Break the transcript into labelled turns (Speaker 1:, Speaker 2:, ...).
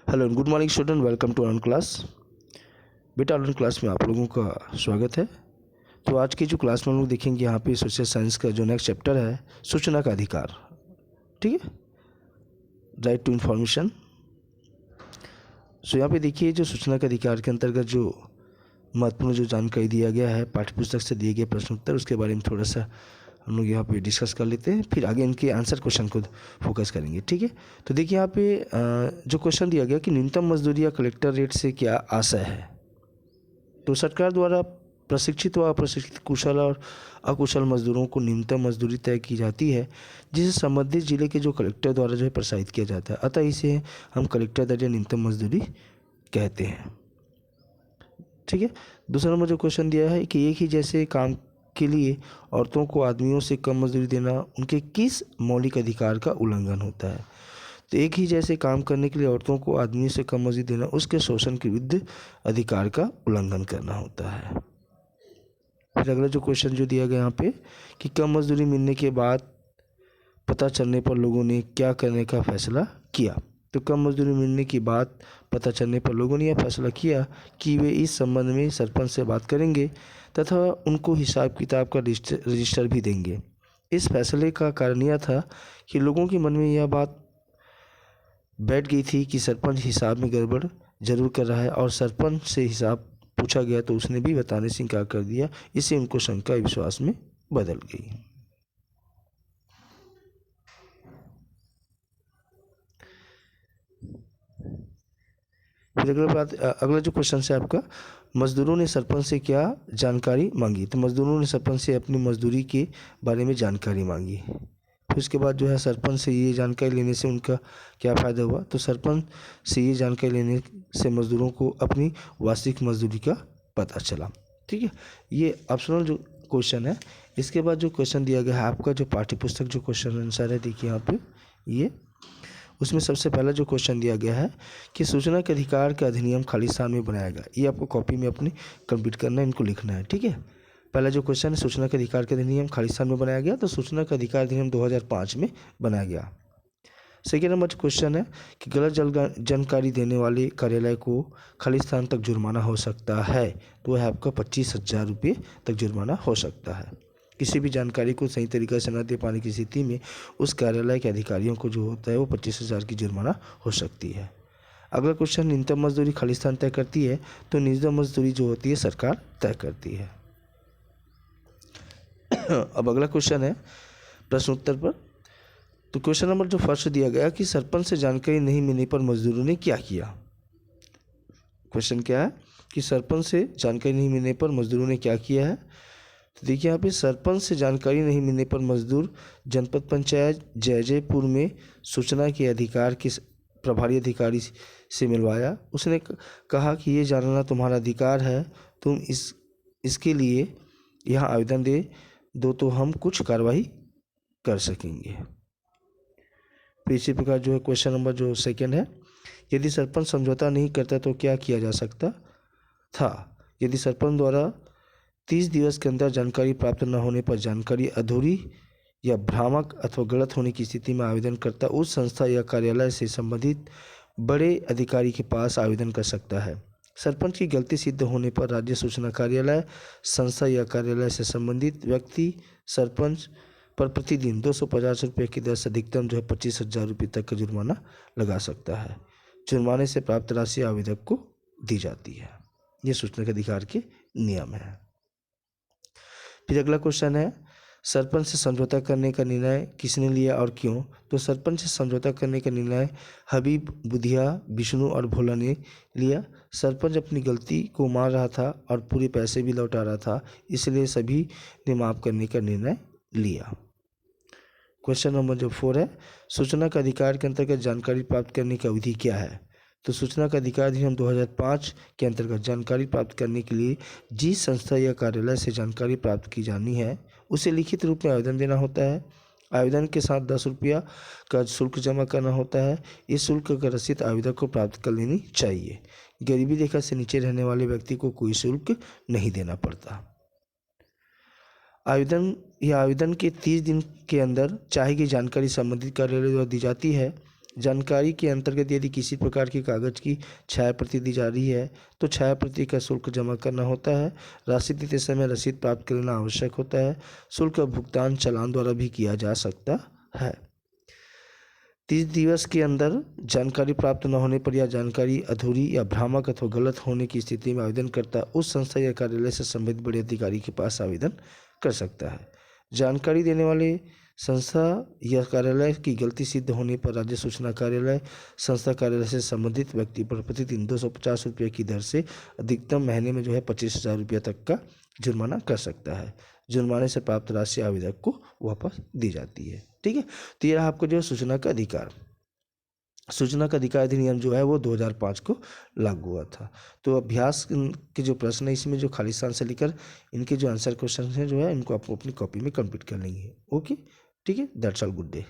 Speaker 1: Hello and good morning student, welcome to online class. बेटा online class में आप लोगों का स्वागत है। तो आज की जो क्लास में हम लोग देखेंगे यहाँ पे सोशल साइंस का जो नेक्स्ट चैप्टर है, सूचना का अधिकार। ठीक है, राइट टू इन्फॉर्मेशन। सो यहाँ पे देखिए, जो सूचना का अधिकार के अंतर्गत जो महत्वपूर्ण जो जानकारी दिया गया है पाठ्यपुस्तक से दिए गए प्रश्न उत्तर, उसके बारे में थोड़ा सा हम लोग यहाँ पे डिस्कस कर लेते हैं, फिर आगे इनके आंसर क्वेश्चन को फोकस करेंगे। ठीक है, तो देखिए यहाँ पे जो क्वेश्चन दिया गया कि न्यूनतम मजदूरी या कलेक्टर रेट से क्या आशय है। तो सरकार द्वारा प्रशिक्षित व अप्रशिक्षित कुशल और अकुशल मजदूरों को न्यूनतम मजदूरी तय की जाती है, जिसे संबंधित जिले के जो कलेक्टर द्वारा जो है प्रसारित किया जाता है। अतः इसे हम कलेक्टर दर्जा न्यूनतम मजदूरी कहते हैं। ठीक है, दूसरा नंबर जो क्वेश्चन दिया है कि एक ही जैसे काम के लिए औरतों को आदमियों से कम मजदूरी देना उनके किस मौलिक अधिकार का उल्लंघन होता है। तो एक ही जैसे काम करने के लिए औरतों को आदमियों से कम मजदूरी देना उसके शोषण के विरुद्ध अधिकार का उल्लंघन करना होता है। फिर अगला जो क्वेश्चन जो दिया गया यहाँ पे कि कम मजदूरी मिलने के बाद पता चलने पर लोगों ने क्या करने का फैसला किया। तो कम मजदूरी मिलने की बात पता चलने पर लोगों ने यह फैसला किया कि वे इस संबंध में सरपंच से बात करेंगे तथा उनको हिसाब किताब का रजिस्टर भी देंगे। इस फैसले का कारण यह था कि लोगों के मन में यह बात बैठ गई थी कि सरपंच हिसाब में गड़बड़ जरूर कर रहा है, और सरपंच से हिसाब पूछा गया तो उसने भी बताने से इनकार कर दिया। इससे उनको शंका विश्वास में बदल गई। फिर अगला जो क्वेश्चन है आपका, मजदूरों ने सरपंच से क्या जानकारी मांगी। तो मजदूरों ने सरपंच से अपनी मजदूरी के बारे में जानकारी मांगी। फिर उसके बाद जो है सरपंच से ये जानकारी लेने से उनका क्या फ़ायदा हुआ। तो सरपंच से ये जानकारी लेने से मजदूरों को अपनी वार्षिक मजदूरी का पता चला। ठीक है, ये ऑप्शनल जो क्वेश्चन है। इसके बाद जो क्वेश्चन दिया गया है आपका, जो पाठ्यपुस्तक जो क्वेश्चन आंसर है, देखिए यहाँ पे ये उसमें सबसे पहला जो क्वेश्चन दिया गया है कि सूचना के अधिकार का अधिनियम खालिस्तान में बनाया गया। ये आपको कॉपी में अपनी कंप्लीट करना है, इनको लिखना है। ठीक है, पहला जो क्वेश्चन है, सूचना के अधिकार का अधिनियम खालिस्तान में बनाया गया। तो सूचना का अधिकार अधिनियम 2005 में बनाया गया। सेकेंड नंबर क्वेश्चन है कि गलत जानकारी देने वाले कार्यालय को खालिस्तान तक जुर्माना हो सकता है। तो वह आपका 25,000 रुपये तक जुर्माना हो सकता है। किसी भी जानकारी को सही तरीके से न दे पाने की स्थिति में उस कार्यालय के अधिकारियों को जो होता है वो 25,000 की जुर्माना हो सकती है। अगला क्वेश्चन, न्यूनतम मजदूरी खालिस्तान तय करती है। तो न्यूनतम मजदूरी जो होती है सरकार तय करती है। अब अगला क्वेश्चन है प्रश्न उत्तर पर। तो क्वेश्चन नंबर जो फर्स्ट दिया गया कि सरपंच से जानकारी नहीं मिलने पर मजदूरों ने क्या किया। क्वेश्चन क्या है कि सरपंच से जानकारी नहीं मिलने पर मजदूरों ने क्या किया है। तो देखिए यहाँ पे सरपंच से जानकारी नहीं मिलने पर मजदूर जनपद पंचायत जयजयपुर में सूचना के अधिकार के प्रभारी अधिकारी से मिलवाया। उसने कहा कि ये जानना तुम्हारा अधिकार है, तुम इसके लिए यहाँ आवेदन दे दो तो हम कुछ कार्रवाई कर सकेंगे। फिर इसी प्रकार जो है क्वेश्चन नंबर जो सेकंड है, यदि सरपंच समझौता नहीं करता तो क्या किया जा सकता था। यदि सरपंच द्वारा 30 दिवस के अंदर जानकारी प्राप्त न होने पर जानकारी अधूरी या भ्रामक अथवा गलत होने की स्थिति में आवेदन करता उस संस्था या कार्यालय से संबंधित बड़े अधिकारी के पास आवेदन कर सकता है। सरपंच की गलती सिद्ध होने पर राज्य सूचना कार्यालय, संस्था या कार्यालय से संबंधित व्यक्ति सरपंच पर प्रतिदिन 250 रुपये की दर से अधिकतम जो है 25,000 रुपये तक का जुर्माना लगा सकता है। जुर्माने से प्राप्त राशि आवेदक को दी जाती है। ये सूचना के अधिकार के नियम है। फिर अगला क्वेश्चन है, सरपंच से समझौता करने का निर्णय किसने लिया और क्यों। तो सरपंच से समझौता करने का निर्णय हबीब, बुधिया, विष्णु और भोला ने लिया। सरपंच अपनी गलती को मान रहा था और पूरे पैसे भी लौटा रहा था, इसलिए सभी ने माफ़ करने का निर्णय लिया। क्वेश्चन नंबर जो 4 है, सूचना का अधिकार के अंतर्गत जानकारी प्राप्त करने की अवधि क्या है। तो सूचना का अधिकार अधिनियम 2005 के अंतर्गत जानकारी प्राप्त करने के लिए जिस संस्था या कार्यालय से जानकारी प्राप्त की जानी है उसे लिखित रूप में आवेदन देना होता है। आवेदन के साथ 10 रुपया का शुल्क जमा करना होता है। इस शुल्क का रसीद आवेदक को प्राप्त कर लेनी चाहिए। गरीबी रेखा से नीचे रहने वाले व्यक्ति को कोई शुल्क नहीं देना पड़ता। आवेदन के 30 दिन के अंदर चाहे की जानकारी संबंधित कार्यालय द्वारा दी जाती है। जानकारी के अंतर्गत यदि किसी प्रकार की कागज की छाया प्रति दी जा रही है तो छाया प्रति का शुल्क जमा करना होता है। राशि देते समय रसीद प्राप्त करना आवश्यक होता है। शुल्क का भुगतान चालान द्वारा भी किया जा सकता है। 30 दिवस के अंदर जानकारी प्राप्त न होने पर या जानकारी अधूरी या भ्रामक अथवा गलत होने की स्थिति में आवेदनकर्ता उस संस्था या कार्यालय से संबंधित बड़े अधिकारी के पास आवेदन कर सकता है। जानकारी देने वाले संस्था या कार्यालय की गलती सिद्ध होने पर राज्य सूचना कार्यालय संस्था कार्यालय से संबंधित व्यक्ति पर प्रतिदिन 250 रुपये की दर से अधिकतम महीने में 25,000 रुपये तक का जुर्माना कर सकता है। जुर्माने से प्राप्त राशि आवेदक को वापस दी जाती है। ठीक है, तो यह आपको जो है सूचना का अधिकार अधिनियम जो है वो 2005 को लागू हुआ था। तो अभ्यास के जो प्रश्न है इसमें जो खाली स्थान से लेकर इनके जो आंसर क्वेश्चन हैं जो है इनको आपको अपनी कॉपी में कंप्लीट कर लेंगे। ओके, ठीक है, दैट्स ऑल, गुड डे।